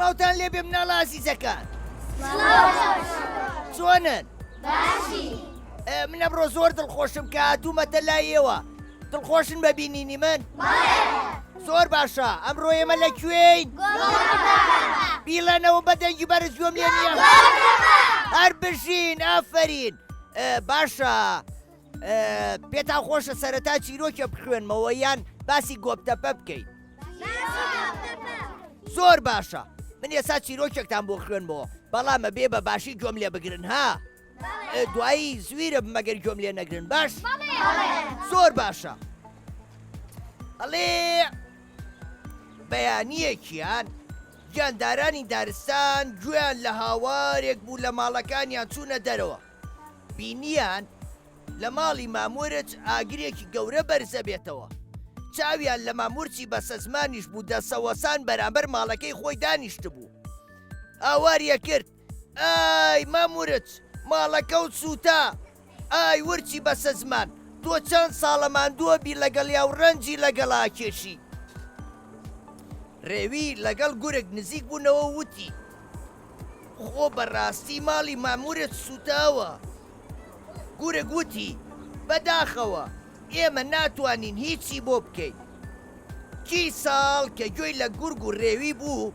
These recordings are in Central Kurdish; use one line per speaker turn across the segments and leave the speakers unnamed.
سڵاوتان لێبێ مناڵە ئازیزەکان. چۆنن؟ منە بڕۆ زۆر دڵخۆشم کە هاتوومەتە لایەوە. دڵخۆشن بە بینینی من؟ زۆر باشە. ئەمڕۆ ئێمە لەکوێین؟ بیڵەنەوە بە دەنگی بەرز گوێم لێ نییە. هەر بژین ئافەرین. باشە پێتان خۆشە سەرەتا چیرۆکە بخوێنمەوە یان باسی گۆپتەپە بکەین؟ زۆر باشە. من ئێستا چیرۆکێکتان بۆ خوێنمەوە بەڵامە بێ بە باشی گوێم لێ بگرن ها. دوایی زویرە بمەگەر گوێم لێ نەگرن باش؟ زۆر باشە. ئەڵێ بەیانیەکیان گیاندارانی دارستان گوێیان لە هاوارێک بوو لە ماڵەکانیان چوونە دەرەوە. بینیان لە ماڵی مامۆرت ئاگرێکی گەورە بەرزە بێتەوە. چاویان لە مامورچی بەسە زمانیش بوو دەسەوەسان بەرامبەر ماڵەکەی خۆی دانیشت بوو. ئاواریە کرد: ئای مامورت، ماڵەکە و سووتا، ئای ورچی بەسە زمان، تۆ چەند ساڵە ماندووە بی لەگەڵ یاو ڕەنجی لەگەڵا کێشی. ڕێوی لەگەڵ گورگ نزیک بوونەوە وتی: خۆ بەڕاستی ماڵی مامورت سووتاوە. گورگ وتی: بەداخەوە ئێمە ناتوانین هیچی بۆ بکەین. کی ساڵ کە گوێی لە گورگ و ڕێوی بوو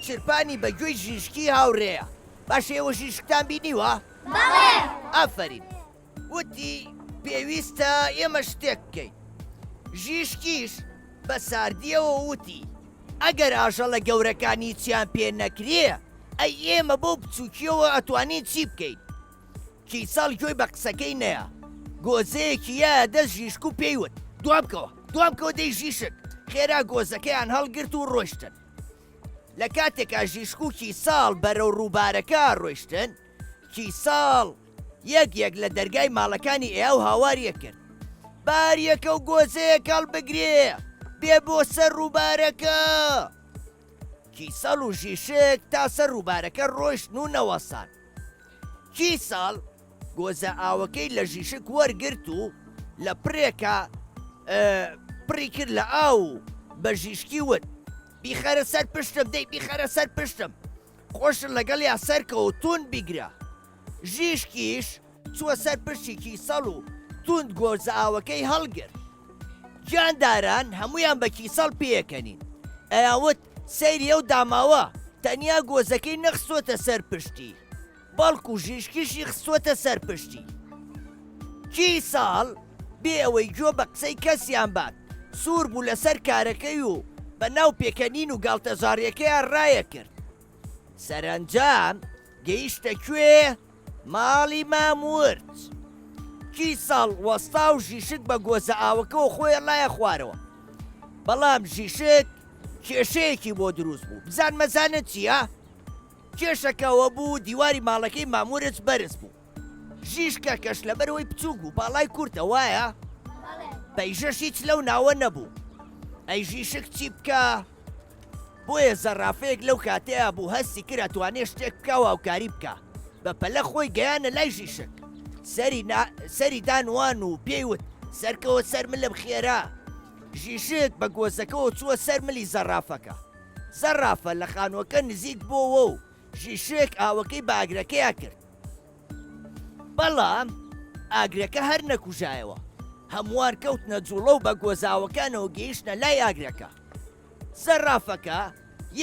چرپانی بە گوێی ژیشکی هاوڕێیە. باش ئێوە ژیشکتان بینیوە؟ ئافەرین. وتی پێویستە ئێمە شتێک بکەین. ژیشکیش بە ساردیەوە وتی: ئەگەر ئاژەڵە گەورەکانی چیان پێ نەکرێ ئەی ئێمە بۆ بچووکیەوە ئەتوانین چی بکەین؟ کیساڵ گوێی بە قسەکەی نەیە. گۆزەیەکی یایە دەست ژیشک و پێیوت: دوام بکەوە دەی ژیشک. خێرا گۆزەکەیان هەڵگرت و ڕۆیشتن. لە کاتێکا ژیشک و کیساڵ بەرەو ڕووبارەکە ڕۆیشتن، کیساڵ یەک لە دەرگای ماڵەکانی ئێو هاواریە کرد: باریەکە و گۆزەیە کاڵ بگرێ بێ بۆ سەر ڕووبارەکە. کیساڵ و ژیشک تا سەر ڕووبارەکە ڕۆیشتن و نەوەسان. کیساڵ گۆزە ئاوەکەی لە ژیشک وەرگرت و لە پڕێکە پڕی کرد لە ئاو بە ژیشکی وت: بیخەرە سەر پشتم، دەی بیخەرە سەر پشتم، خۆشن لەگەڵ یا سەرکەوە تون بیگرە. ژیشکیش چووە سەر پشتی کیسەڵ و توند گۆزە ئاوەکەی هەڵگرت. گیانداران هەمویان بە کیسەڵ پێیەکەنین. ئەیاوت سەیری ئەو داماوە تەنیا گۆزەکەی نەخستۆتە سەر پشتی، بەڵکو ژیشکیشی خستۆتە سەر پشتی. کیساڵ بێ ئەوەی گوێ بە قسەی کەسیان بات سوور بوو لەسەر کارەکەی و بە ناو پێکەنین و گاڵتەزاریەکەیان ڕایە کرد. سەرنجام گەیشتە کوێ؟ ماڵی مامورد. کیساڵ وەستا و ژیشک بە گۆزە ئاوەکەەوە خۆی لایە خوارەوە. بەڵام ژیشک کێشەیەکی بۆ دروست بوو. بزان مەزانە چییە؟ کێشەکەوە بوو دیواری ماڵەکەی مامورت بەرز بوو. ژیشکە کەش لەبەرەوەی بچووک بوو باڵای کورتە وایە؟ پەیژەش هیچ لەو ناوە نەبوو. ئەی ژیشک چی بکە؟ بۆیە زەرافەیەک لەو کاتەیە بوو هەستی کرد ئەتوانێت شتێک بکە و هاوکاری بکە. بە پەلە خۆی گەیانە لای ژیشک. سەری دانوان و پێیوت: سەرکەوە سەر ملم خێرا. ژیشک بە گۆزەکەەوە چووە سەر ملی زەرافەکە. زەرافە لە خانووەکە نزیک بۆەوە و ژیشک ئاوەکەی بە ئاگرەکەیە کرد. بەڵام ئاگرەکە هەر نەکوژایەوە. هەمووان کەوتنە جوڵە و بە گۆزاوەکانەوە گەیشتنە لای ئاگرەکە. زەرافەکە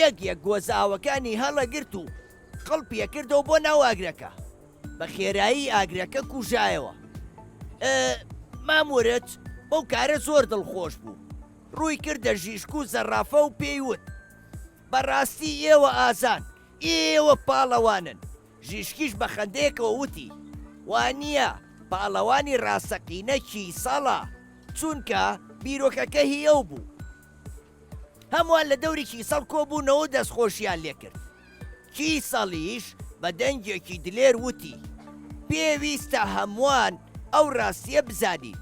یەک گۆزاوەکانی هەڵەگرت و قڵپیە کردەوە بۆ ناو ئاگرەکە. بە خێرایی ئاگرەکە کوژایەوە. مامورت بەو کارە زۆر دڵخۆش بوو. ڕووی کردە ژیشک و زەرافە و پێیوت: بەڕاستی ئێوە ئازان، ئێوە پاڵەوانن. ژیشکیش بە خەندەیەکەوە وتی: وانییە پاڵەوانی ڕاستەقینە کیسەڵە، چونکە بیرۆکەکە هی ئەو بوو. هەمووان لە دەوری کیسەڵ کۆبوونەوە دەستخۆشیان لێ کرد. کیسەڵیش بە دەنگێکی دلێر وتی: پێویستە هەمووان ئەو ڕاستیە بزانین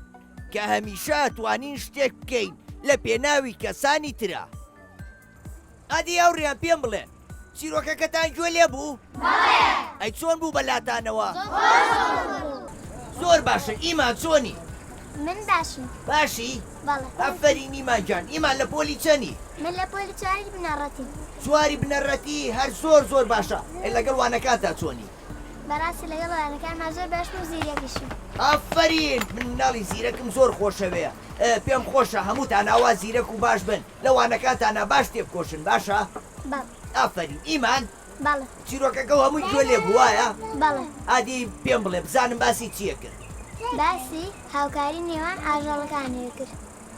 کە هەمیشە ئەتوانین شتێک بکەین لە پێناوی کەسانی ترە. ئادی ئەوڕیان پێم بڵێن چیرۆکەکەتان گوێ لێ بوو؟ ئەی چۆن بوو بەلاتانەوە؟ زۆر باشە. ئیمان چۆنی؟
من باشم.
باشی؟
بەڵێ.
ئەفەرین ئیمانجان. ئیمان لە پۆلی چەندی؟
من لە پۆلی چواری بنەڕەتیم.
چواری بنەڕەتی هەر زۆر باشە. لەگەڵ وانەکانتا چۆنی؟
بەڕاستی لەگەڵ وانەکانمان زۆر باشم و زیرەکیشم.
ئەفەرین مناڵی زیرەکم زۆر خۆشەوەیە. پێم خۆشە هەمووتان ئاوا زیرەک و باش بن. لە وانەکانتانە باش تێبکۆشن باشە؟
بەڵێ.
ئەفەرین ئیمان؟
بەڵێ.
چیرۆکەکە هەمووی گوێ لێ بووایە؟
بەڵێ.
ئادی پێم بڵێ بزانم باسی چییە کرد؟
باسی هاوکاری نێوان ئاژەڵەکانیە کرد.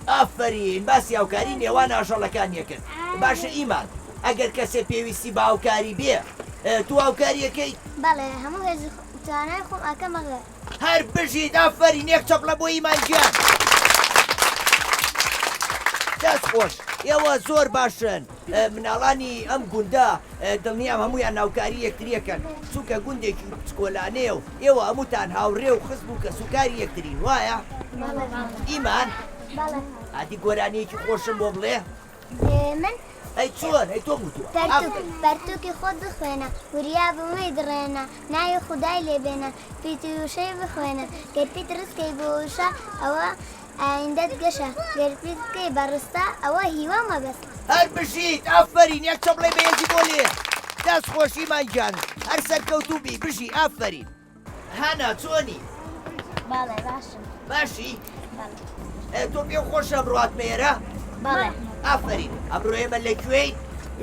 ئافرین باسی هاوکاری نێوان ئاژەڵەکانیە کرد. باشە ئیمان ئەگەر کەسێ پێویستی بە هاوکاری بێ تو هاوکاریەکەی؟
بەڵێ هەموو هێزی توانای خۆم ئەکەمەغێ.
هەر بژیت ئافرین یەک چەپڵە بۆ ئیمانگیان. دەست خۆش ئێوە زۆر باشن. مناڵانی ئەم گوندە دڵنیام هەمویان هاوکاری یەکتریەکەن چونکە گوندێکی بچکۆلانەیە و ئێوە هەمووتان هاوڕێ و خست بوو کە سوکاری یەکترین وایە؟ ئیمان؟
بەڵێ.
ئادی گۆرانیەکی خۆشم بۆ بڵێ؟
من
ئەی چۆن ئەی تۆ گوتووە
پەرتووکی خۆت بخوێنە وریا بمەی دڕێنە ناوی خودای لێبێنە پیتی وشەی بخوێنە گەرپیت ڕستکەی بۆ وشە ئەوە ئایندەت گەشە گەرپیت بکەی بەڕستا ئەوە هیوا مەبەست.
هەر بژیت ئافرین یەک چەپڵێ بەهێزی بۆ لێ. دەست خۆشی مانگیان هەر سەرکەوتوبی بژی ئافرین. هانا چۆنی؟
بەڵێ باشم.
باشی؟ تۆ پێ خۆشە بڕات مێرە؟
بەڵێ.
ئافرین ئەمڕۆ ئێمە لەکوێی؟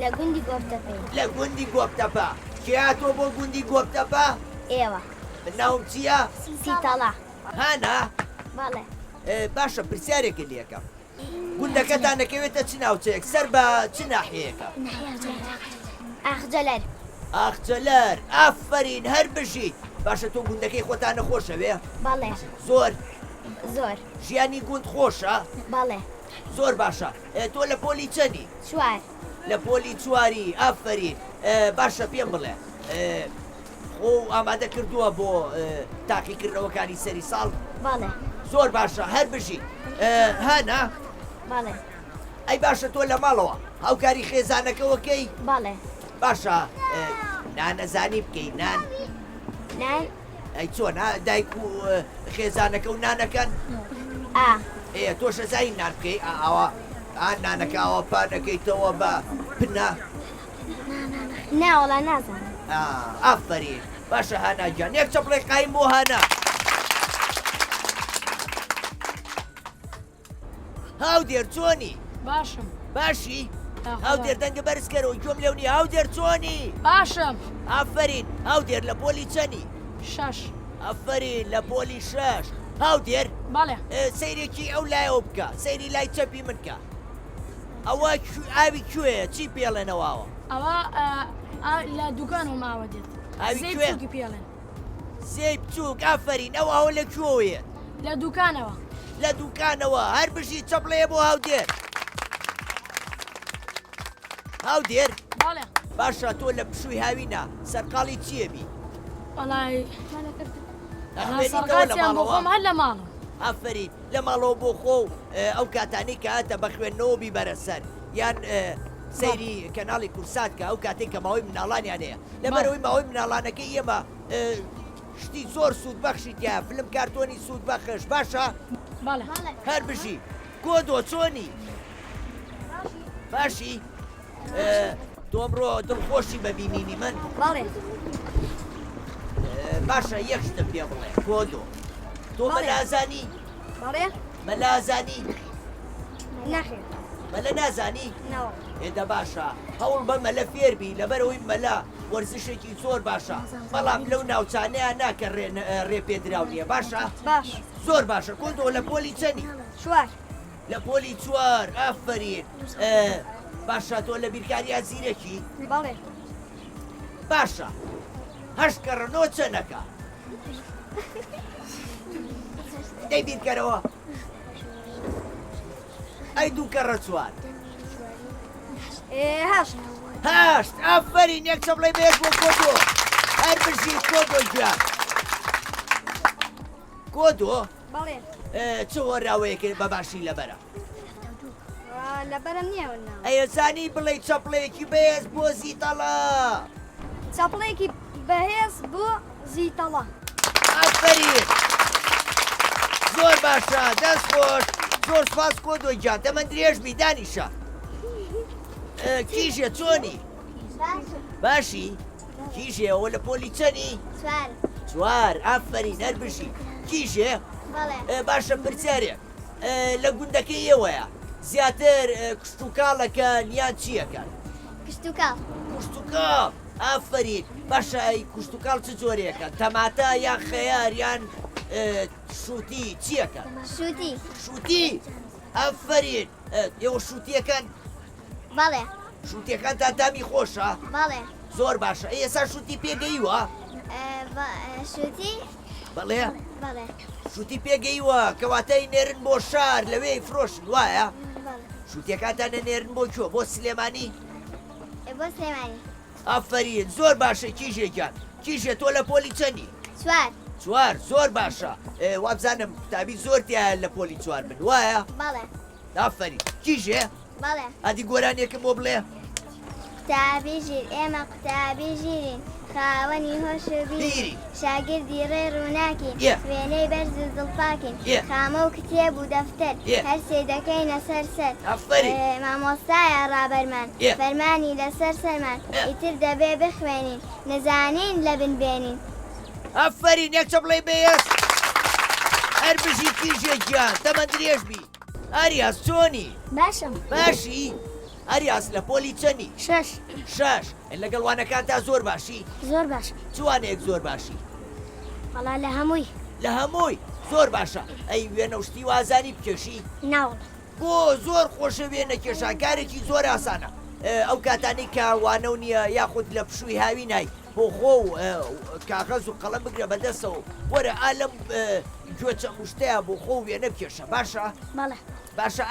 لە گوندی گۆپتەپەی.
لە گوندی گۆپتەپە. کێ هاتۆ بۆ گوندی گۆپتەپە؟
ئێوە.
ناوم چییە؟
زیتەڵە.
هانا؟
بەڵێ.
باشە پرسیارێکی لێکەم. گوندەکەتان دەکەوێتە چ ناوچەیەک سەر بە چ ناحەیەکە؟
ئاخجەلەر.
ئاخجەلەر ئافرین هەر بژیت. باشە تۆ گوندەکەی خۆتان نەخۆشەوێ؟
بەڵێ.
زۆر؟
زۆر.
ژیانی گوند خۆشە؟
بەڵێ.
زۆر باشە. تۆ لە پۆلی چەندی؟
چوار.
لە پۆلی چواری ئافرین. باشە پێم بڵێ خۆ ئامادە کردووە بۆ تاقیکردنەوەکانی سەری ساڵ؟
بەڵێ.
زۆر باشە هەر بژیت. هانا؟
بەڵێ.
ئەی باشە تۆ لە ماڵەوە هاوکاری خێزانەکەوەکەی؟
بەڵێ.
باشە نانەزانی بکەی نان؟
نان؟
ئەی چۆن دایک و خێزانەکە و نانەکەن؟ تۆشە زای نان بکەی ئەوە نانەکە ئەوە پانەکەیتەوە بە پنە؟
ناوەڵا نازانم.
ئافرین باشە هاناگیان یەک چەپڵێ قایم بۆ هانا. هاودێر چۆنی؟
باشم.
باشی؟ هاودێر دەنگە بەرزکەرەوە گوێم لێونی هاودێر چۆنی؟
باشم.
ئافرین هاودێر لە پۆلی چەندی؟
6.
ئەفرین لە پۆلی 6. هاودێر؟
بەڵێ.
سەیرێکی ئەو لایەوە بکە سەیری لای چەپی من کە. ئەوە ئاوی کوێیە چی پێڵێنەوەوە؟
ئەوە لە دوکان و ماوە دێت.
ئاوی کوێ؟
پێڵێن.
زەی بچووک ئافرین ئەوە ئەوە لە کوێیە؟
لە دوکانەوە.
لە دوکانەوە هەر بژی چەپڵەیە بۆ هاودێر. هاودێر؟
بەڵێ.
باشە تۆ لە پشووی هاوینە سەرقاڵی چییە بی؟
وەڵای سەرقاتیان بۆ خۆم هەر لە ماڵەوە.
ئافرین لە ماڵەوە بۆ خۆ ئەو کاتانی کە هاتە بە خوێندنەوە بیبەرە سەر یان سەیری کەناڵی کورسات کە ئەو کاتێک کە ماوەی منداڵانیان هەیە لەبەرەوەی ماوەی منداڵانەکەی ئێمە شتی زۆر سوودبەخشی تیا فلم کارتۆنی سوودبەخش باشە؟
بەڵێ.
هەر بژی کۆدۆ چۆنی؟ باشی؟ تۆ ئەمڕۆ دڵخۆشی بەبینینی من؟
بەڵێ.
باشە یەک شتم پێ بڵێ کۆدۆ تۆ مەلازانی؟
بەڵێ.
مەلازانی؟
نەخێر.
مەلە نازانی؟
نەوە.
ئێدە باشە هەوڵ بە مەلە فێربی لەبەرەوەی مەلا وەرزشێکی زۆر باشە بەڵام لەو ناوچانەیە ناکە ڕێ پێدراو نییە باشە؟
باش.
زۆر باشە کۆدۆ لە پۆلی چەندی؟
چوار.
لە پۆلی 4 ئافرین. باشە تۆ لە بیرکاریە زیرەکی؟
بەڵێ.
باشە 8 کەڕەنەوە چەندەکە؟ دەی بیرکەرەوە ئەی 2 کەڕە 4.
8.
8 ئافرین یەک چەپڵەی بەیەک بۆ کۆدۆ هەر بژی کۆدۆ گیان. کۆدۆ؟
بەڵێ.
چ وەراوەیەکە بە باشی لەبەرە؟
لەبەرم نییەوەنا.
ئەیەزانی بڵێ چەپڵەیەکی بەهێز بۆ زیتەڵە.
چەپڵێکی بەهێز بۆ زیتەڵە.
ئافرین زۆر باشە دەست خۆش زۆر سپاس کۆدۆی گیان دەمە درێژبی دانیشە کیژێ چۆنی باشی کیژێ ئەوە لە پۆلی چەنی چوار ئافرین هەر بژی کیژێ باشە پرسیارێک لە گوندەکەی ئێوەیە زیاتر کشت و کاڵەکەن یان چیەکەن کوشتوکاڵ ئافرین باشە ئەی کوشتوکاڵ چ جۆرەکەن تەماتە یان خەیار یان شووتی چیەکەن شووتی ئافرین ئێوە شووتیەکەن شووتیەکان تا تامی خۆشە زۆر باشە ئێستا شووتی پێگەیوە بەڵێ شووتی پێگەیوە کەواتەی نێرن بۆ شار لەوێی فرۆشن وایە شووتیەکانتانە نێرن بۆ کۆ بۆ سلێمانی ئافرین زۆر باشە کیژێکیان کیژێ تۆ لە پۆلی چەندی چوار زۆر باشە وابزانم قوتابی زۆر تایە لە پۆلی چوار من وایە ئافرین کیژێ ئەدی گۆرانێکم بۆ بڵێ
قوتابی ژیر ئێمە قوتابی ژیرین خاوەنی هۆش و بیری شاگردی ڕێ ڕووناکین وێنەی بەرز و دڵپاکین خامە و کتێب و دەفتەر هەرسێ دەکەینە سەر مامۆستایە ڕابەرمان فەرمانی لەسەر سەرمان ئیتر دەبێ بخوێنین نەزانین لە بنبێنین
ئافرین یەکچە بڵێ بێس هەر بژی کیژێکیان تەمە درێژبی ئاریاس چۆنی باشی ئاریاس لە پۆلی چەنی شەش لەگەڵ وانەکان تا زۆر باشی چوانێک زۆر باشی لە هەمووی زۆر باشە ئەی وێنە شتی وازانی بکێشی بۆ زۆر خۆشە وێنە کێشانکارێکی زۆر ئاسانە ئەو کاتانی کە وانە و نییە یاخود لە پشووی هاوی نای بۆ خۆ و کاغەز و قەڵەم بگرە بەدەستەوە وەرە ئالەم گوێچە موشتەیە بۆ خۆ وێنە بکێشە باشە باشە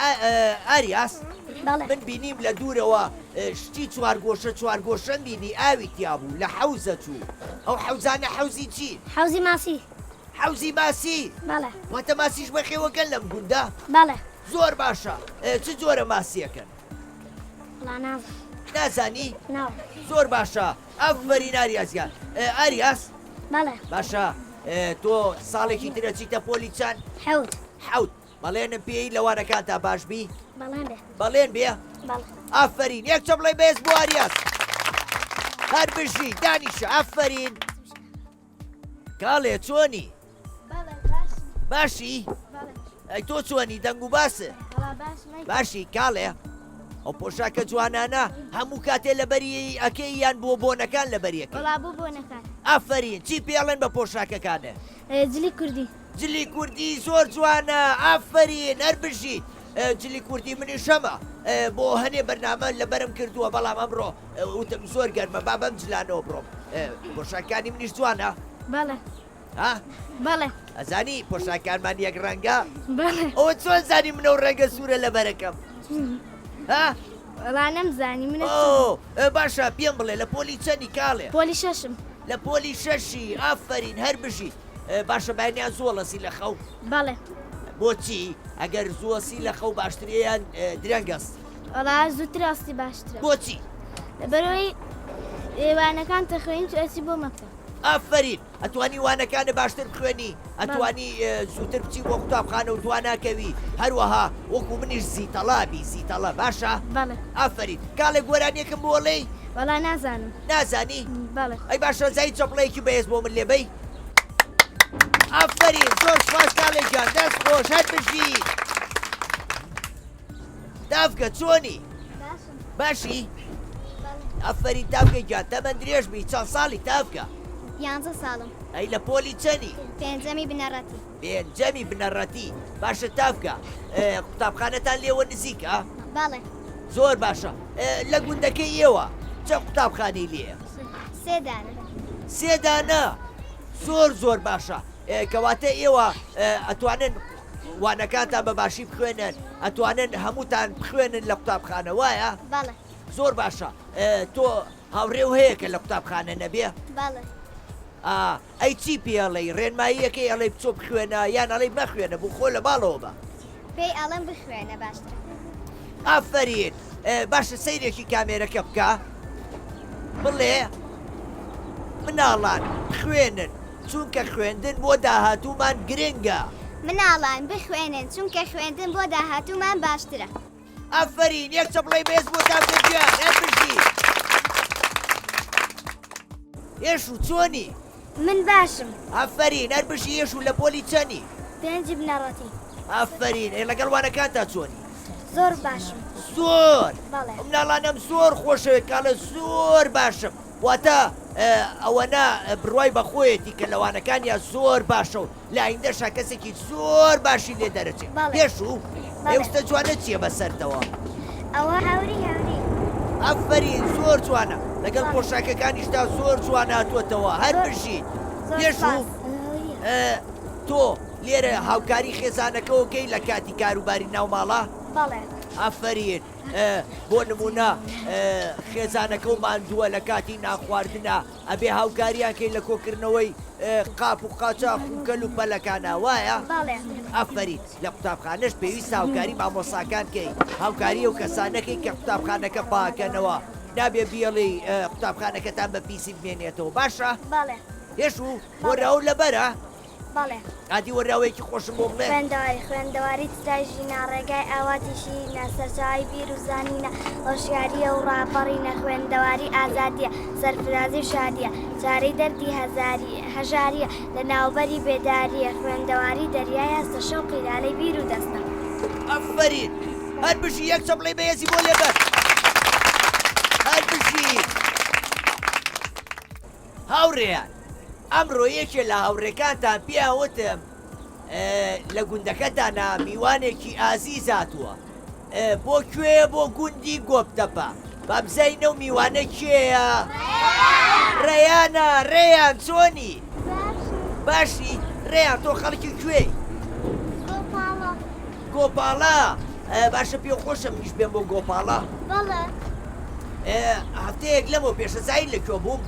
ئاریاس من بینیم لە دوورەوە شتی چوارگۆشەن بینی ئاوی تیابوو لە حەوزە چوو ئەو حەوزانە حەوزی چی حەوزی ماسی واتە ماسیش بەخێوەکەن لەم گوندە زۆر باشە چ جۆرە ماسیەکەن نازانی زۆر باشە ئەفەرین ئاریاسیان ئاریاس باشە تۆ ساڵێکی ترە چیتە پۆلی چەند حەوت بەڵێنم پێی لەوانەکان تا باشبی بەڵێن بێ ئافرین یەکچە بڵێ بێز بۆ ئاریاس هەر بژی دانیشە ئافرین کاڵێ چۆنی باشی ئەی تۆ چۆنی دەنگ و باسە باشی کاڵێ ئەو پۆشاکە جوانانە هەموو کاتێ لەبەری ئەکەی یان بۆ بۆنەکان لەبەریەکە ئافرین چی پێڵێن بە پۆشاکەکانە جلی کوردی زۆر جوانە ئافرین هەر بژی جلی کوردی منی شەمە بۆ هەنێ بەرنامە لەبەرم کردووە بەڵام ئەمڕۆ وتم زۆر گەرمە با بەم جلانەوە بڕۆم پۆشاکانی منیش جوانە ئەزانی پۆشاکانمان یەک ڕەنگە ئەوە چۆن زانی منە و ڕەنگە سوورە لەبەرەکەم باشە پێم بڵێ لە پۆلی چەندی کاڵێ لە پۆلی شەشی ئافرین هەر بژی باشە باینیان زۆڵەسی لە خەو بۆچی ئەگەر زۆسی لە خەو باشتریان درەنگەست بۆچی
لەبەرەوەی ئێوانەکان تەخوێن ئەسی بۆ مەکتەب
ئافرین ئەتوانی وانەکانە باشتر بخوێنی ئەتوانی زووتر بچی بۆ قوتابخانە و تواناکەوی هەروەها وەکو منیش زیتەڵە باشە ئافرین کاڵێک گۆرانیەکەم بۆڵێ نازانی ئەی باشە زای چەپڵەیەکی بەهێز بۆ من لێبەی ئافرین زۆر سپاس کاڵێکیان دەست خۆش هەر بژی دافکە چۆنی باشی ئافرین تافکەیان تەمەند درێژبی چەند ساڵی تافکە
11 ساڵم
ئەی لە پۆلی چەنی
پێنجەمی
بنەڕەتی باشە تافکە قوتابخانەتان لێوە نزیکە زۆر باشە لە گوندەکەی ئێوە چە قوتابخانەی لێە سێ دانە زۆر باشە کەواتە ئێوە ئەتوانن وانەکانتان بەباشی بخوێنن ئەتوانن هەمووتان بخوێنن لە قوتابخانە وایە زۆر باشە تۆ هاوڕێو هەیە کە لە قوتابخانە نەبێ ئەی چی پێڵێی ڕێنماییەکەی ئەڵێ بچۆ بخوێنە یان ئەڵێ مەخوێنە بوو خۆ لە باڵەوە بە
پێی ئەڵێم بخوێنە باشتر
ئافرین باشە سەیرێکی کامێرەکە بکە بڵێ مناڵان خوێنن چونکە خوێندن بۆ داهاتوومان گرنگە
مناڵان بخوێنن چونکە خوێندن بۆ داهاتوومان باشترە.
ئەفەرین یەک چەپڵەی بەهێز بۆ تاکەجیان هەربژی هێش و چۆنی؟
من باشم.
ئەفەرین هەربژی هێش و لە پۆلی چەنی؟
5 بنەڕەتی.
ئەفەرین لەگەڵ وانەکانتا چۆنی؟
زۆر باشم.
زۆر
بەڵێ.
مناڵانم زۆر خۆشەوێت کاڵە زۆر باشم واتە ئەوەنە بڕوای بەخۆیەتی کە لەوانەکانیان زۆر باشە و لە ئایندەشا کەسێکی زۆر باشی لێ دەرەچێت. پێش و ئێوستە جوانە چییە بەسەرتەوە؟
ئەوە هاوری.
ئەفەرین زۆر جوانە لەگەڵ پۆشاکەکانیشتا زۆر جوانە هاتووەتەوە هەر بژیت. پێش و تۆ لێرە هاوکاری خێزانەکەەوە گەی لە کاتی کاروباری ناوماڵە؟
بەڵێ.
ئەفەرین بۆ نمونە خێزانەکە و ماندووە لە کاتی ناخواردنە ئەبێ هاوکاریان کەی لە کۆکردنەوەی قاپ و قاچاق و کەل و پەلەکانە وایە؟ ئەفەرین لە قوتابخانەش پێویستە هاوکاری مامۆساکان کەی هاوکاری و کەسانەکەی کە قوتابخانەکە پاکەنەوە نابێ بیڵی قوتابخانەکەتان بە پیسی بمێنێتەوە باشە؟ هێش و وەراو لەبەرە؟ ئادی وەراوەیەکی خۆشم بۆ بڵێ
خوێندەواری تراژی ناڕێگای ئاواتیشی نەسەرچاوی بیر و زانینە هۆشیاریە و ڕاپەڕینە خوێندەواری ئازادیە سەرفرازی شادیە چارەی دەردی هەژاریە لە ناوبەری بێداریە خوێندەواری دەریای هەستە شەوقی لالەی بیر و دەستە.
ئەفەرین هەر بژی یەک چەپڵەی بەهێزی بۆ لێبەر هەر بژی هاوڕێیان ئەمڕۆ یەکێ لە هاوڕێکانتان پیاوتم لە گوندەکەتانە میوانێکی ئازیز هاتووە بۆ کوێیە بۆ گوندی گۆپتەپە با بزەینە و میوانە کێیە؟ ڕێیانە ڕێیان چۆنی؟ باشی ڕێیان تۆ خەڵکی کوێی؟ گۆپاڵە باشە پێ خۆشم هیچ بێن بۆ گۆپاڵە؟
بەڵێ.
هەفتەیەک لەمەوە پێشەزایی لەکوێ بووم؟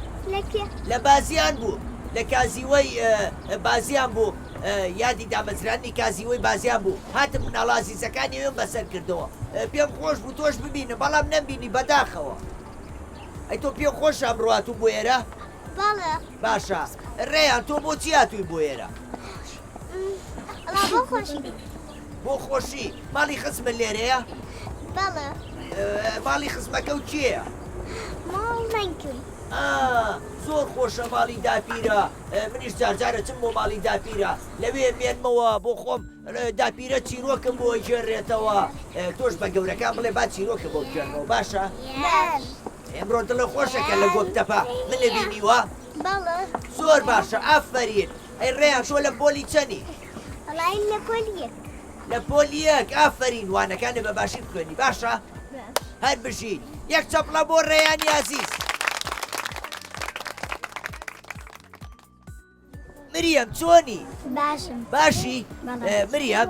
لە بازیان بوو لە کازیوەی بازیان بوو یادی دامەزرانی کازیوەی بازیان بوو هاتم مناڵە عەزیزەکانی وێم بەسەر کردەوە پێم خۆش بوو تۆش ببینە بەڵام نەمبینی بەداخەوە ئەی تۆ پێ خۆش ئەمڕۆ هاتوو بۆ ئێرە؟
بەڵێ.
باشە ڕێیان تۆ بۆچی هاتووی بۆ ئێرە؟
بۆ خۆشی.
بۆ خۆشی ماڵی خزمە لێرەیە؟
بەڵێ.
ماڵی خزمەکە و کێیە؟
ماڵ مەنکوی.
زۆر خۆشە ماڵی داپیرە منیش جارجارە چم بۆ ماڵی داپیرە لەوێ مێنمەوە بۆ خۆم داپیرە چیرۆکم بۆ گێڕێتەوە تۆش بە گەورەکان بڵێ با چیرۆکە بۆ گێڕنەوە باشە؟ ئێمڕۆ دڵە خۆشەکە لە گۆپتەپە من نەبینیوە؟
بەڵێ.
زۆر باشە ئافەرین ئەی ڕێیان شۆ لە پۆلی چەنی؟
وەڵای لە پۆلیەک.
لە پۆلیەک ئافەرین وانەکانە بە باشی بخوێنی باشە؟ هەر بژین یەک چەپڵە بۆ ڕێیانی عەزیز. مریەم چۆنی؟
باشم.
باشی؟ مریەم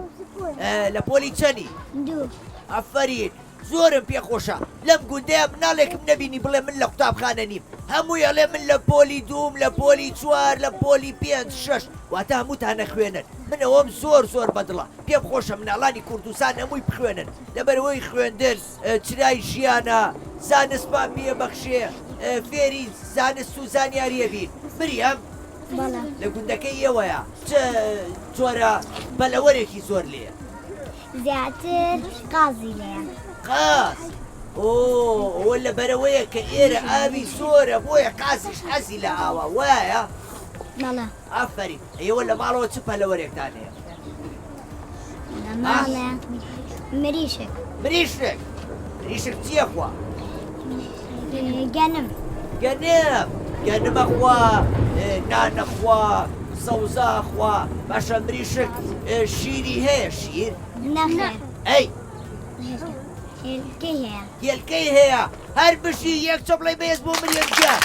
لە پۆلی چەنی؟
2.
ئەفەرین زۆرم پێخۆشە لەم گوندەیە مناڵێکم نەبینی بڵێ من لە قوتابخانە نیم هەمووی ئەڵێ من لە پۆلی 2 لە پۆلی 4 لە پۆلی 5-6 واتە هەمووتانە خوێنن منەوەم زۆر بەدڵە پێم خۆشە مناڵانی کوردستان هەمووی بخوێنن لەبەرەوەی خوێندن چرای ژیانە زانستمان پێبەخشێ فێری زانست و زانیاریە بین. مریەم لە گوندەکەی ئێوەیە جۆرە بەلەوەرێکی زۆر لێیە؟
زیاتر قازی لێیە.
قاز ئەوە لە بەرەوەیە کە ئێرە ئاوی زۆرە بۆیە قازیش حەزی لە ئاوە وایە؟
بەڵێ.
ئافەرین ئێوە لە ماڵەوە چ پەلەوەرێکتان هەیە؟
لە ماڵێ مریشک.
مریشک چییە خوا؟
گەنم.
گەنمە خوا نانەخوا سەوزاخوا باشە مریشک شیری هەیە شیر؟
نەخێر.
ئەی
هێلکەی هەیە.
هێلکەی هەیە هەر بژی یەک چەپڵەی بەهێز بۆ مریەم گیان.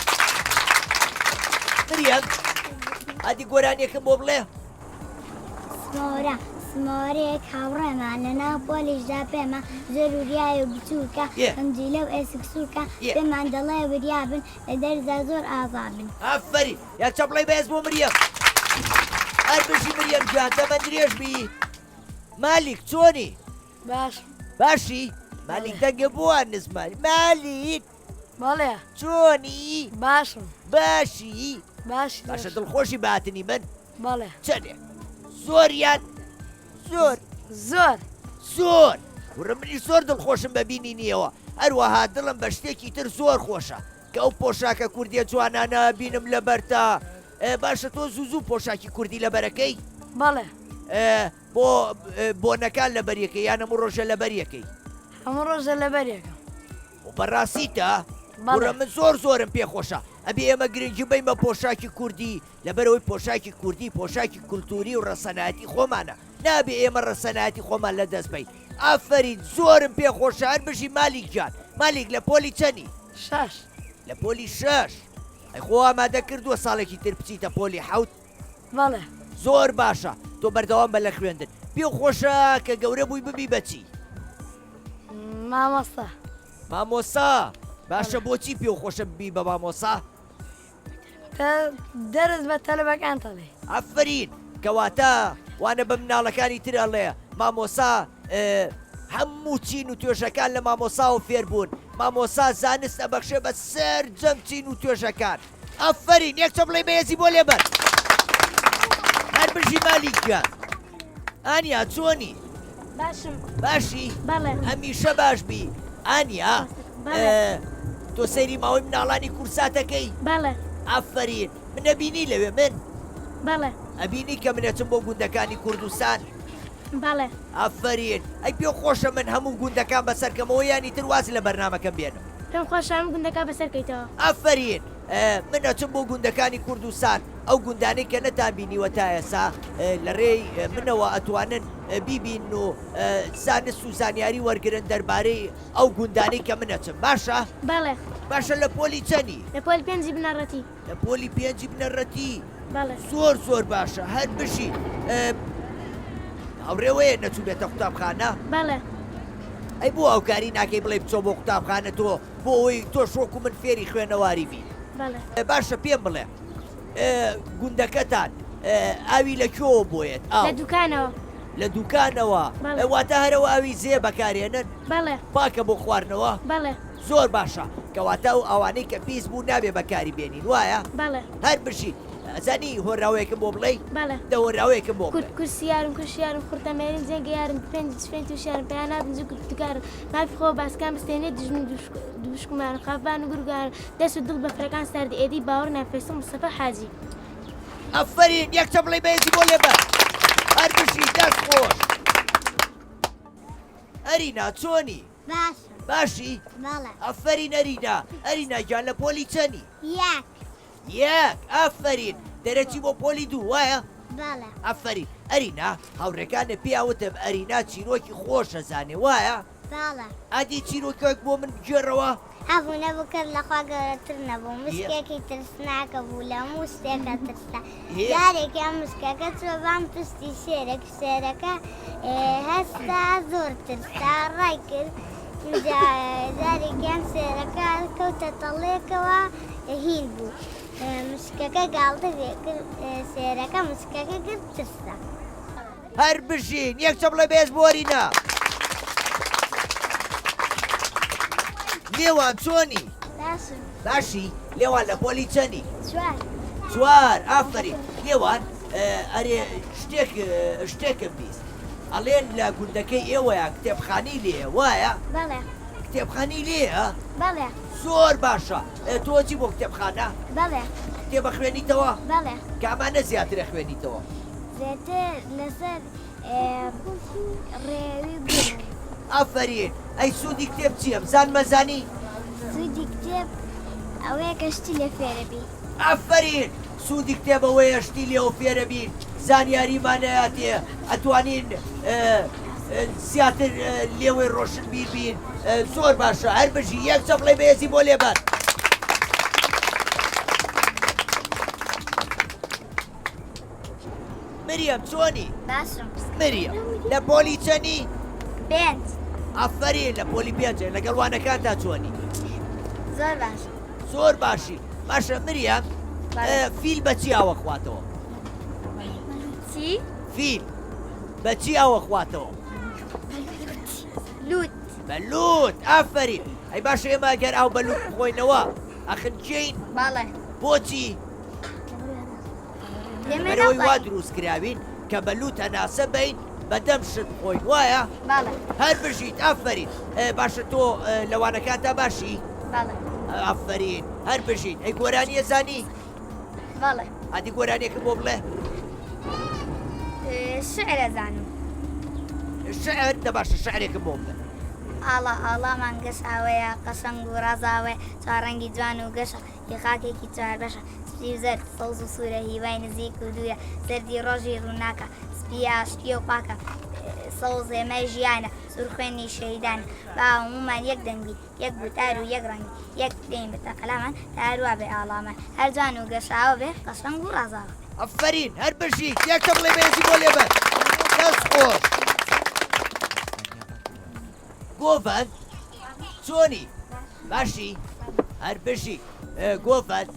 مریەم ئادی گۆرانیەکەم بۆ بڵێ؟
سمۆرەیەک هاوڕێمان لەناو پۆلیشدا پێمە زەروریایە بچووکە ئەمجیلە و ئێسکسووکە پێمان دەڵێ وریابن لە دەرزا زۆر ئازابن.
ئافەرین یەک چەپڵەی بەهێز بۆ مریەم. هەر بژی مریەم گیان دەمە درێژ بی. مالیک چۆنی؟ باشی؟ مالیک دەنگە بۆوان نزمانی مالیک
بەڵێ
چۆنی؟
باشم.
باشی؟
باشی
باشە دڵخۆشی باتنی من؟
بەڵێ.
چەندێ؟ زۆریان زۆر
زۆر
زۆر وڕە منی زۆر دڵخۆشم بە بینینیەوە هەروەها دڵم بە شتێکی تر زۆر خۆشە کە ئەو پۆشاکە کوردیە جوانانە بینم لەبەرتا باشە تۆ زوو پۆشاکی کوردی لەبەرەکەی
بەڵێ
بۆ بۆنەکان لەبەریەکەی یان هەموو ڕۆژە لەبەریەکەی
هەموو ڕۆژە لەبەرێکە
بەڕاستیتە وڕە من زۆرم پێخۆشە ئەبێ ئێمە گرنگی بین بە پۆشاکی کوردی لەبەرەوەی پۆشاکی کوردی پۆشاکی کولتوری و ڕەسەنایەتی خۆمانە نابێ ئێمە ڕەسەنایەتی خۆمان لەدەست بین ئافرین زۆرم پێخۆشە هەر بژی مالیک جان مالیک لە پۆلی چەنی
6
لە پۆلی 6 ئەیخۆ ئامادە کردووە ساڵێکی تر بچیتە پۆلی 7
بەڵێ
زۆر باشە تۆ بەردەوام بە لە خوێندن پێ خۆشە کە گەورە بووی ببی بەچی
مامۆستا
مامۆسا باشە بۆچی پێ خۆشە ببی بە مامۆسا
دەرز بە تەلەبەکان تەڵێ
ئەفرین کەواتە وانە بە مناڵەکانی تر ئەڵێ مامۆسا هەموو چین و توێژەکان لە مامۆسا و فێربوون مامۆسا زانست ئەبەخشێ بە سەر جەم چین و توێژەکان ئەفرین یەک چە بڵێ بەهێزی بۆ لێبەر هەر بژی مالیکە ئانیا چۆنی
باشم
باشی
بەڵێ
هەمیشە باش بی ئانیا تۆ سەیری ماوەی مناڵانی کورساتەکەی
بەڵێ
ئافرین منە بینی لەوێ من
بەڵێ
ئەبینی کە منەچم بۆ گوندەکانی کوردستان
بەڵێ
ئافرین ئەی پێ خۆشە من هەموو گوندەکان بەسەرکەمەوە ینی تر واز لە بەرنامەکەم بێنم
پێم خۆشام گوندەکە بەسەرکەیتەوە
ئافرین منەچم بۆ گوندەکانی کوردستان ئەو گوندانەی کە نەتان بینیوە تا ئێسا لە ڕێی منەوە ئەتوانن بیبین و زانست و زانیاری وەرگرن دەربارەی ئەو گوندانەی کە منەچم باشە
بەڵێ
باشە لە پۆلی چەنی
لە پۆلی پێنجی بنەڕەتی
لە پۆلی پێنجی بنەڕەتی
بەڵێ
زۆر باشە هەر بشی هەوڕێوەیە نەچوو بێتە قوتابخانە
بەڵێ
ئەی بۆ ئەوکاری ناکەی بڵێ بچۆ بۆ قوتابخانە تۆ بۆ ئەوی تۆ شۆک و من فێری خوێنەواری بی
بەڵێ
باشە پێم بڵێ گوندەکەتان ئاوی لەکوێوە بۆیت
لە دوکانەوە
لە دوکانەوە واتە هەرەوە ئاوی زێ بەکارێنن
بەڵێ
پاکە بۆ خواردنەوە
بەڵێ
زۆر باشە کەواتە و ئەوانەی کە پیس بوو نابێ بەکاری بێنین وایە
بەڵێ
هەر بشی ئەزانی هۆراوەیەکم بۆ بڵێ
بەڵێ
دە هۆراوەیەکم بۆ بڵێ
کورسیارم خورتەمێرین جێگەیارم پێنج تووشیارم پێیان نابن دوکارم مافی خۆ باسکان بستێنێ دژمن دوشکمان خافبان و گورگان دەست و دڵ بە فرەکان ساردی ئێدی باوەڕ نافێسم مستەفە حاجی
ئەفرین یەک چە بڵێ بەهێزی بۆ لێبەر هەر بشی دەست خۆش ئەرینا چۆنی باشی
بەڵێ
ئەفرین ئەرینا گیان لە پۆلی چەنی یەک ئەفرین دەرەچی بۆ پۆلی دوو وایە
بەڵێ
ئەفرین ئەرینا هاوڕێکانە پێیاوتم ئەرینا چیرۆکی خۆشە زانێ وایە
بەڵێ
ئادی چیرۆکێک بۆ من بگێڕەوە
هەبوو نەبوو کرد لەخوا گەورەتر نەبوو مسکێکی ترسناکە بوو لە هەموو شتێکە ترسا جارێکیان مسکەکە چوە بام پستی شێرەکە هەستا زۆر ترسا ڕای کرد جارێکیان سێرەکە کەوتە تەڵێکەوە هین بوو مسکەکە گاڵتە سێرەکە مسکەکە کرد ترسا
هەر بژین یەک چە بڵێ بێز بۆرینا لێوان چۆنی باشی لێوان لە پۆلی چەنی چوار ئافرین لێوان ئەرێ شتێکم بیست ئەڵێن لە گوندەکەی ئێوەیە کتێبخانی لێ وایە
بەڵێ
کتێبخانی لێە
بەڵێ
زۆر باشە تۆچی بۆ کتێبخانە
بەڵێ
کتێبە خوێنیتەوە
بەڵێ
کامانە زیاترە خوێنیتەوە
زێتر لەسەر ڕێوی بوو
ئافرین ئەی سوودی کتێب چییە بزان مەزانی
سوودی کتێب ئەوەیە کەشتی لە فێرەبی
ئافرین سوودی کتێبەوەیە شتی لێەوە فێرە بین زانیاریمانەیەتێ ئەتوانین زیاتر لێوەی ڕۆشن بیر بین زۆر باشە هەر بژی یەک چە بڵێ بەهێزی بۆ لێبەر مریەم چۆنی
باشم
مریەم لە پۆلی چەنی
پێنج
ئافرین لە پۆلی پێنجە لەگەڵ وانەکان تا چۆنی
زۆر باش
زۆر باشی باشە مریەم فیل بەچی ئاوە خواتەوە
چی؟
فیل بەچی ئاوە خواتەوە
لوت
بەلوت ئافرین ئەی باشە ئێمە گەر ئاو بەلوت بخۆینەوە ئەخنچین
باڵێ
بۆچی
لێمە
بەرەوەی وا دروست کراوین کە بەلوت هەناسە بین بەدەم شت خۆی وایە
باڵێ
هەر بژیت ئافرین باشە تۆ لەوانەکانتا باشی
باڵێ
ئافرین هەر بژیت ئەی گۆرانیە زانی
باڵێ
ئادی گۆرانێکم بۆ بڵێ
شعرە زانم
شعر دەباشە شعرێکم بۆ بڵێ
ئاڵا ئاڵامان گەشاوەیە قەشەنگ و ڕازاوێ چوارڕەنگی جوان و گەشە یخاکێکی چوار بەشە سپی و زەرد سەوز و سوورە هیوای نزیک و دوورە زەردی ڕۆژی ڕووناکە سپی ئاشتیە و پاکە سەوز هێمای ژیانە سوور خوێنی شەیدانە با هەمومان یەک دەنگی یەک بوتار و یەک ڕەنگی یەک دێین بە تەقەلامان تا هەروە بێ ئاڵامان هەر جوان و گەشاوە بێ قەشەنگ و ڕازاوە
ئەفرین هەر بژیت یەکتە بڵێ بەهێزی بۆ لێبەر دەست خۆش گۆڤەن چۆنی باشی هەر بژی گۆڤەن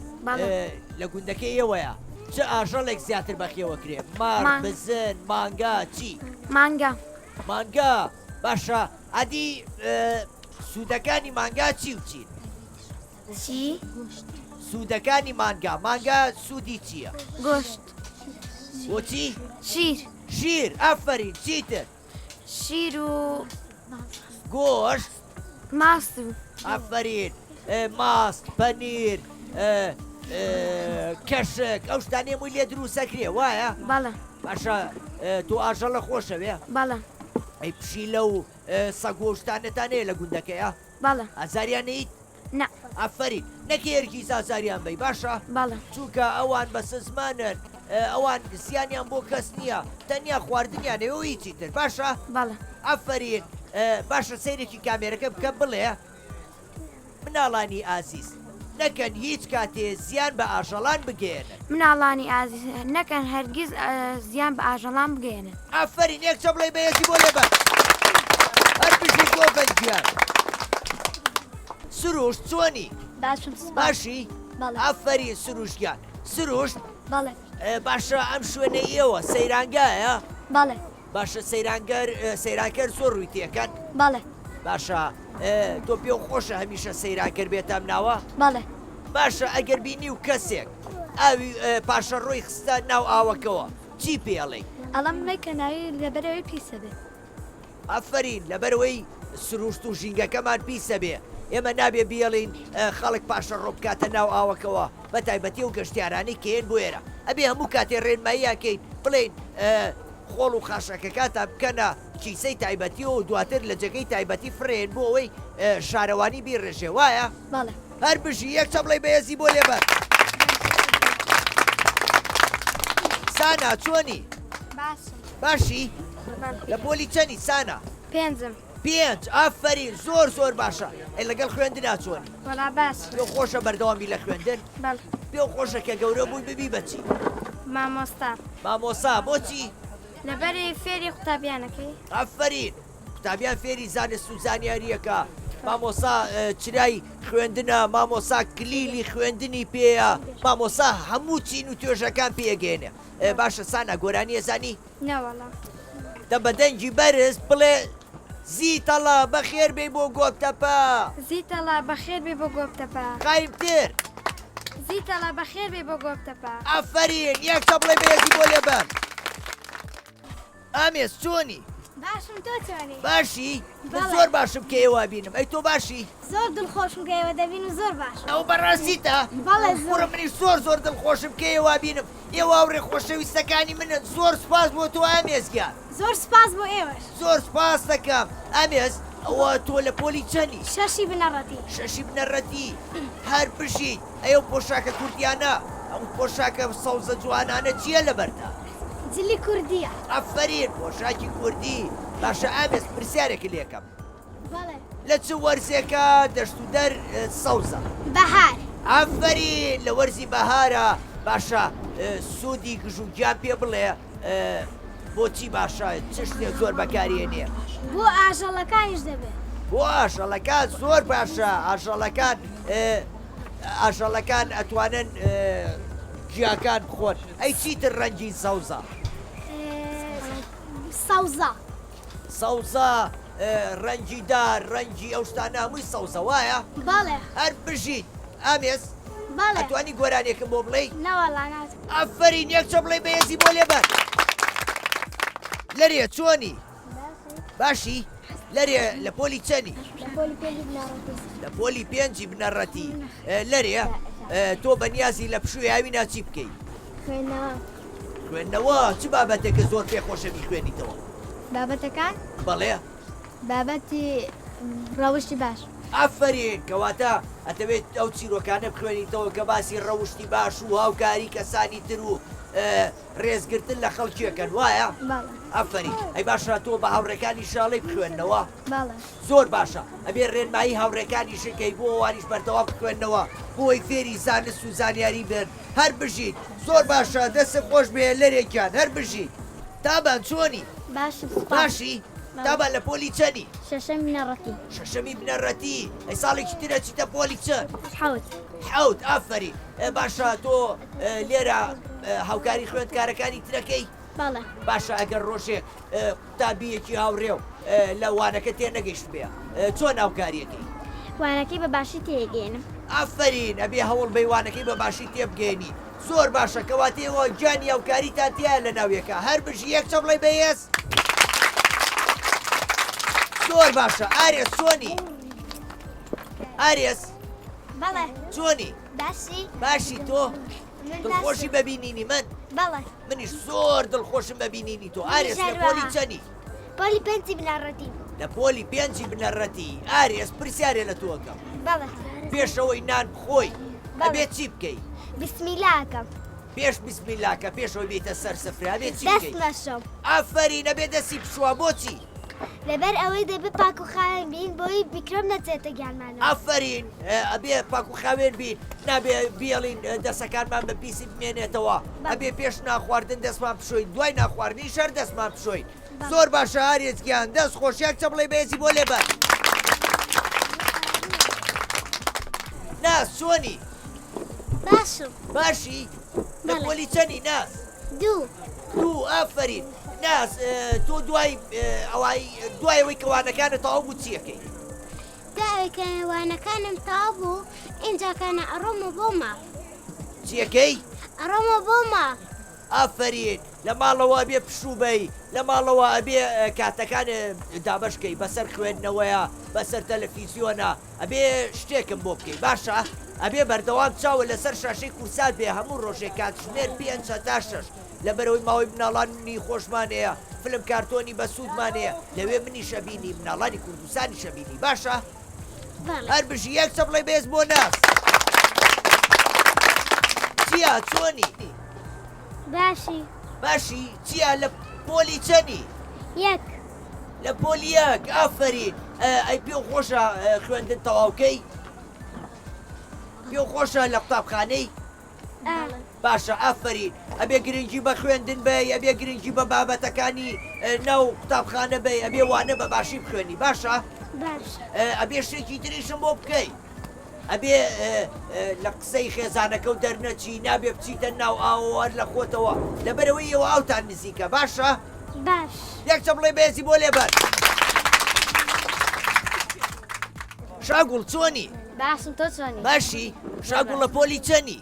لە گوندەکەی ئێوەیە چه ئاژەڵێک زیاتر بەخێوە کرێ مار بزن مانگا چی مانگا باشە ئەدی سوودەکانی مانگا چی و چین
چی؟
سوودەکانی مانگا سوودی چییە
گۆشت
بۆچی
شیر
ئافرین چیتر
شیر و
گۆشت
ماست و
ئافرین ماست پەنیر کەشک ئەو شتانێ مووی لێ دروستەکرێ وایە
بەڵێ
باشە تۆ ئاژەڵە خۆشەوێ
بەڵێ
ئەی پشیلە و سەگۆشتانەتانەیە لە گوندەکەیە
بەڵێ
ئازاریانیت
نە
ئافرین نەکێرکی ئازاریان بی باشە
بەڵێ
چونکە ئەوان بەسە زمانن ئەوان زیانیان بۆ کەس نییە تەنیا خواردنیان ئەوە هیچی تر باشە
بەڵێ
ئافرین باشە سەیرێکی کامێرەکە بکە بڵێ مناڵانی ئازیز نەکەن هیچ کاتێ زیان بە ئاژەڵان بگێنن
مناڵانی ئازیز نەکەن هەرگیز زیان بە ئاژەڵان بگێنن
ئافرین یەک چە بڵێ بەهێزی بۆ لێبەر هەر بژی گۆڤەن گیان سروش چۆنی
باشم
باشی
بەڵێ
ئافرین سروشگیان سروش
بەڵێ
باشە ئەم شوێنە ئێوە سەیرانگایە
بەڵێ
باشە سەیرانکەر زۆر ڕووی تێکەن
بەڵێ
باشە تۆ پێ خۆشە هەمیشە سەیرانکەر بێتام ناوە
بەڵێ
باشە ئەگەر بینی و کەسێک ئاوی پاشە ڕۆی خستە ناو ئاوەکەوە چی پێڵێ
ئەڵام مەکە ناوی لەبەرەوەی پیسە بێ
ئەفرین لەبەرەوەی سروشت و ژینگەکەمان پیسە بێ ئێمە نابێ بێڵین خەڵک پاشە ڕۆ بکاتە ناو ئاوەکەوە بە تایبەتی و گەشتیارانی کێن بۆ ئێرە ئەبێ هەموو کاتێ ڕێنماییاکەین بڵێن خۆڵ و خاشەکەکاتە بکەنە کیسەی تایبەتی و دواتر لە جێگەی تایبەتی فرێن بۆ ئەوەی شارەوانی بیڕێژێ وایە
بەڵێ
هەر بژی یەک چە بڵێ بەهێزی بۆ لێبەر سانا چۆنی باشی لە پۆلی چەنی سانا
پێنجم
پێنج ئافرین زۆر باشە ئەی لەگەڵ خوێندنا چۆنی
وەڵا باش
پێ خۆشە بەردەوامی لە خوێندن
بەڵێ
پێ خۆشە کە گەورە بووی ببی بەچی مامۆستا بۆچی
لەبەری فێری قوتابیانەکەی
ئافرین قوتابیان فێری زانست و زانیاریەکە مامۆسا چرای خوێندنە مامۆسا کلیلی خوێندنی پێیە مامۆسا هەموو چین و توێژەکان پێگەێنێ باشە سانە گۆرانیە زانی
نەوەڵا
دە بەدەنگی بەرز بڵێ زیتەڵە بەخێربێ بۆ گۆپتەپە
زیتەڵە بەخێربێ بۆ گۆپتەپە
قایمتر
زیتەڵە بەخێربێ بۆ گۆپتەپە
ئافرین یەک چە بڵێ بەهێزی بۆ لێبەر ئامێز چۆنی
باشم تۆ چۆنی
باشی زۆر باشم کە ئێوە بینم ئەی تۆ باشی
زۆر دڵخۆشم کە ئێوە دەبین و زۆر باش
ئەو بەڕاستیتە
بەڵێ
کوڕە منی زۆر دڵخۆشم کە ئێوە بینم ئێوە ئەوڕێ خۆشەویستەکانی منن زۆر سپاس بۆ تۆ ئامێزگیان
زۆر سپاس بۆ ئێوەش
زۆر سپاس دەکەم ئامێز ئەوە تۆ لە پۆلی چەنی
شەشی بنەڕەتی
شەشی بنەڕەتی هەر بژیت ئەو پۆشاکە کوردیانە ئەو پۆشاکە سەوزە جوانانە چییە لەبەردا
جلی کوردیە
ئەفرین پۆشاکی کوردی باشە ئامێز پرسیارێکی لێکەم
بەڵێ
لە چ وەرزێکە دەشت و دەر سەوزە
بەهار
ئەفرین لە وەرزی بەهارە باشە سوودی گژوگیان پێ بڵێ بۆچی باشە چ شتێک زۆر بەکارێنێ
بۆ ئاژەڵەکانیش دەبێت
بۆ ئاژەڵەکان زۆر باشە ئاژەڵەکان ئەتوانن گیاکان بخۆن ئەی چیتر ڕەنگی سەوزە سەوزە ڕەنگی دار ڕەنگی ئەو شتانە هەمووی سەوزە وایە
بەڵێ
هەر بژیت ئامێز
بەڵێ
ئەتوانی گۆرانێکم بۆ بڵێ
نەوەڵا نات
ئەفرین یەک چە بڵێ بەهێزی بۆ لێبەر لەرێ چۆنی باشی لەرێ لە پۆلی چەنی لە پۆلی پێنجی بنەڕەتی لەرێ تۆ بەنیازی لە پشووی هاوینا چی بکەیت خوێندنەوە چ بابەتێکە زۆر پێخۆشە بیخوێنیتەوە
بابەتەکان
بەڵێ
بابەتی ڕەوشی باش
ئافرین کەواتە ئەتەوێت ئەو چیرۆکانە بخوێنیتەوە کە باسی ڕەوشی باش و هاوکاری کەسانی تر و ڕێزگرتن لە خەڵکیەکەن وایە ئافرین ئەی باشە تۆ بە هاوڕێکانی شاڵی بخوێندنەوە زۆر باشە ئەبێ ڕێنمایی هاوڕێکانی شەکەی بۆ وانیش بەردەوام بخوێندنەوە بۆی فێری زانست و زانیاری بن هەر بژیت زۆر باشە دەست خۆش بێ لەرێکیان هەر بژیت تابان چۆنی باشی تابان لە پۆلی چەنی شەشەمی بنەڕەتی ئەی ساڵێکی ترە چیتە پۆلی چەند حەوت ئافرین باشە تۆ لێرە هاوکاری خوێندکارەکانی ترەکەی باشە ئەگەر ڕۆژێک قوتابیەکی هاوڕێ و لە وانەکە تێ نەگەیشت بێ چۆن هاوکاریەکەی
وانەکەی بە باشی تێگەێنم
ئافرین ئەبێ هەوڵ بەیوانەکەی بە باشی تێبگەێنی زۆر باشە کەواتەوە گیانی هاوکاریتان تایە لە ناویەکە هەر بژی یەک چەبڵی بەهێز زۆر باشە ئارێز چۆنی ئارێز چۆنی باشی تۆ دڵخۆشی ببینینی من منیش زۆر دڵخۆشم ببینینی تۆ ئارێز لە پۆلی چەنی
پۆلی پێنجی بنەڕەتی
لە پۆلی پێنجی بنەڕەتی ئارێز پرسیارێ لە تۆکەم پێشەوەی نان بخۆی ئەبێت چی بکەی
بسمیلاکەم
پێش بسمیلاکە پێشەوەی بێتە سەر سفرە ئەبێت چی بکەی ئافرین ئەبێت دەستی بشوە بۆچی
لەبەر ئەوەی دەبێت پاک و خاوێن بین بۆی میکرۆب نەچێتە گیانمانەوە
ئافرین ئەبێ پاک و خاوێن بین نابێ بیڵین دەسەکانمان بە پیسی بمێنێتەوە ئەبێ پێش ناخواردن دەستمان بشۆین دوای ناخواردنی شەر دەستمان بشۆین زۆر باشە هاریێتگیان دەست خۆشیاک چەپڵی بەهێزی بۆ لێبەر ناس چۆنی باشی لە پۆلی چەنی ناس دوو ئافرین ناس تۆ دوایەوەی کەوانەکانت تەواو بوو چیەکەی
کەوانەکانم تەواو بوو ئینجاکانە ئەڕۆمە بۆ ماڵ
چیەکەی
ئەڕۆمە بۆ ماڵ
ئافرین لە ماڵەوە ئەبێ پشوبەی لە ماڵەوە ئەبێ کاتەکان دابشکەی بەسەر خوێندنەوەیە بەسەر تەلەڤیزیۆنە ئەبێ شتێکم بۆ بکەی باشە ئەبێ بەردەوام چاوە لەسەر شاشەی کورسات بێ هەموو ڕۆژێک کاتژمێر 5 تا 6 لەبەرەوەی ماوەی مناڵانی خۆشمانەیە فلم کارتۆنی بەسوودمانەیە لەوێ منی شەبینی مناڵانی کوردستانی شەبینی باشە هەر بژی یەک چەپڵی بێز بۆ ناس چیە چۆنی باشی چیە لە پۆلی چەنی لە پۆلی یەک ئافرین ئەی پێ خۆشە خوێندن تەواوکەی پێ خۆشە لە قوتابخانەی باشە ئافرین ئەبێ گرنگی بە خوێندن بێ ئەبێ گرنگی بە بابەتەکانی ناو قوتابخانە بێ ئەبێ وانە بە باشی بخوێنی باشە ئەبێ شتێکی تریشم بۆ بکەی ئەبێ لە قسەی خێزانەکە و دەرنەچی نابێ بچیتە ناو ئاوەوار لە خۆتەوە لەبەرەوەی ئەوە ئاوتان نزیکە باشە یەک چەپڵی بێزی بۆ لێبەر شاگوڵ چۆنی
باشم تۆ چۆنی
باشی شاگوڵ لە پۆلی چەنی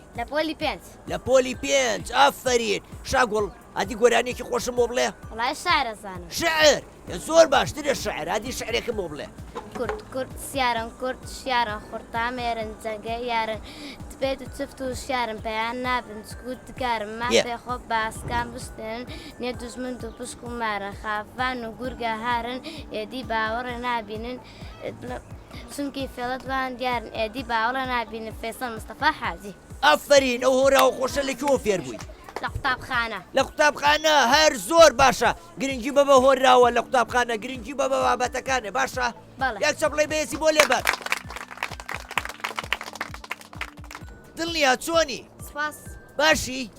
لە پۆلی پێنج ئافرین شاگوڵ ئادی گۆرانێکی خۆشم بۆ بڵێ
وڵای شارەزانم
شعر زۆر باشترە شعر ئادی شعرێکم بۆ بڵێ
کورد سیارن کورد شیارن خورتامێرن جەگە یارن تبێت و چفت و شیارن پێیان نابن چکوت دکارم ما پێخۆ باسکان بشتن نێ دوژمن و پشک و مارە خافان و گورگە هارن ئێدی باوەڕە نابینن چونکی فێڵەتوان دیارن ئێدی باوەڕە نابینن فێسەڵ مستەفا حاجی
ئافرین ئەو هۆراوە خۆشە لەکوێوە فێر بووی لە قوتابخانە هەر زۆر باشە گرنگی بە هۆراوە لە قوتابخانە گرنگی بە بابەتەکانە باشە یەک چەپڵی بەهێزی بۆ لێبەر دڵنیا چۆنی باشی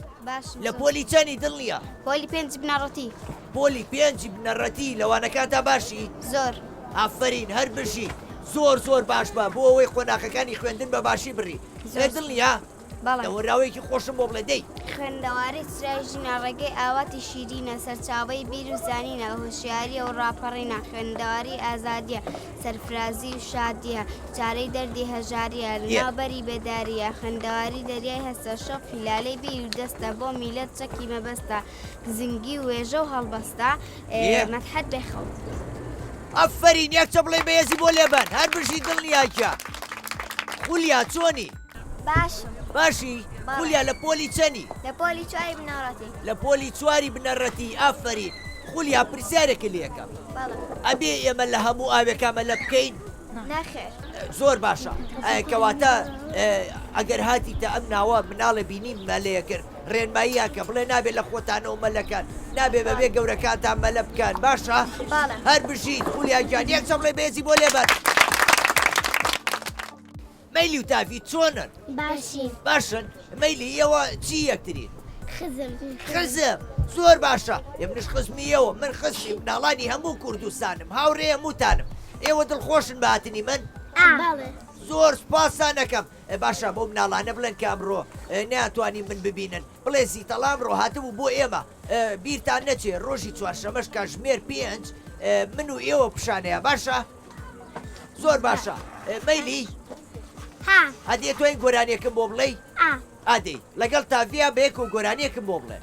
لە پۆلی چەنی دڵنیا
پۆلی پێنج بنەڕەتی
پۆلی پێنجی بنەڕەتی لەوانەکانتا باشی
زۆر
ئافرین هەر بژی زۆر باش بە بۆ ئەوەی قۆناغەکانی خوێندن بە باشی بڕی دڵنیا دەوەراوەیەکی خۆشم بۆ بڵێ دەی
خوێندەواری چرای ژینەڕێگەی ئاواتی شیرینە سەرچاوەی بیر و زانینە هۆشیاریە و ڕاپەڕینە خوێندەواری ئازادیە سەرفرازی و شادیە چارەی دەردی هەژاریە لەناوبەری بێداریە خوێندەواری دەریای هەستە شەو فیلالەی بیر و دەستە بۆ میلەت چەکی مەبەستە زنگی و وێژە و هەڵبەستە مەتحەت بێخەڵ
ئەفەرین یەک چە بڵێ بەهێزی بۆ لێبەن هەر بژی دڵنیاکە خولیا چۆنی
باشم
باشی خولیا لە پۆلی چەنی
لە پۆلی چواری بنەڕەتی
لە پۆلی چواری بنەڕەتی ئافرین خولیا پرسیارێکە لێەکەم ئەبێ ئێمە لە هەموو ئاوێکامە لە بکەین
نەخێر
زۆر باشە کەواتە ئەگەر هاتیتە ئەم ناوە مناڵە بینیم مەلەیە کرد ڕێنماییاکە بڵێ نابێت لە خۆتانەوە مەلەکان نابێ بەبێ گەورەکانتان مەلە بکەن باشە هەر بژیت خولیا گیان یەک چە بڵێ بێزی بۆ لێبەر مەیلی و تافی چۆنن باشن مەیلی ئێوە چی یەکترین خزم زۆر باشە ئێمنش خزمیەوە من خزمی مناڵانی هەموو کوردستانم هاوڕێ هەمووتانم ئێوە دڵخۆشن بەهاتنی من زۆر سپاسان دەکەم باشە بۆ مناڵانە بڵێن کە ئەمڕۆ ناتوانین من ببینن بڵێ زیتەڵە ئەمڕۆ هاتبوو بۆ ئێمە بیرتان نەچێ ڕۆژی چوارشەمەش کاتژمێر 5 من و ئێوە پیشانەیە باشە زۆر باشە مەیلی هەدێ تۆی گۆرانیەکەم بۆ بڵێ ئادەی لەگەڵ تاڤیا بەیەک و گۆرانیەکم بۆ بڵێ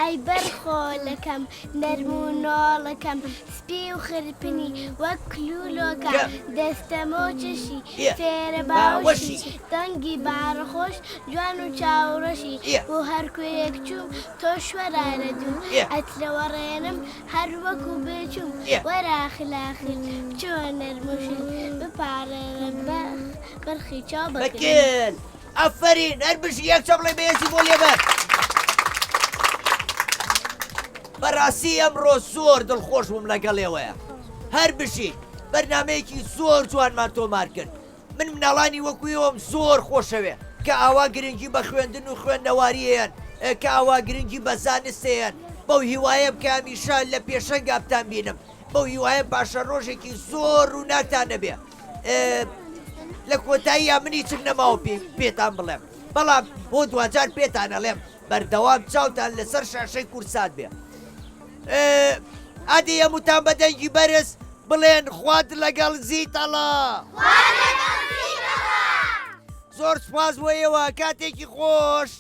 ئەی بەرخۆلەکەم نەرمونۆڵەکەم سپی و خرپنی وەک کلولۆکە دەستەمە و چشی فێرە باوەشی دەنگی بارەخۆش جوان و چاوڕەشی بۆ هەرکوێک چوم تۆ شوەرانە دوو ئەتلەوە ڕێنم هەر وەکو بچوم وەراخلاخل بچوە نەرموشی بپارێنە بەرخی چاو
بکەن ئەفەرین هەر بژی یەک چە بڵێ بەهێزی بۆ لێبەر بەڕاستی ئەمڕۆ زۆر دڵخۆش بووم لەگەڵێوەیە هەر بژی بەرنامەیەکی زۆر جوانمان تۆمار کرد من مناڵانی وەکویەوەم زۆر خۆشەوێ کە ئاوا گرنگی بە خوێندن و خوێندنەواریەیەن کە ئاوا گرنگی بە زانستەیەن بەو هیوایە بکە هەمیشە لە پێشەنگا بتان بینم بەو هیوایە باشە ڕۆژێکی زۆر ڕووناکتان نەبێ لە کۆتاییە منی چم نەماوە پێتان بڵێم بەڵام بۆ دوجار پێتان ئەڵێم بەردەوام چاوتان لەسەر شاشەی کورسات بێ ئادی هەمووتان بەدەنگی بەرز بڵێن خوات لەگەڵ زیتەڵە زۆر سپاس بۆ ئێوە کاتێکی خۆش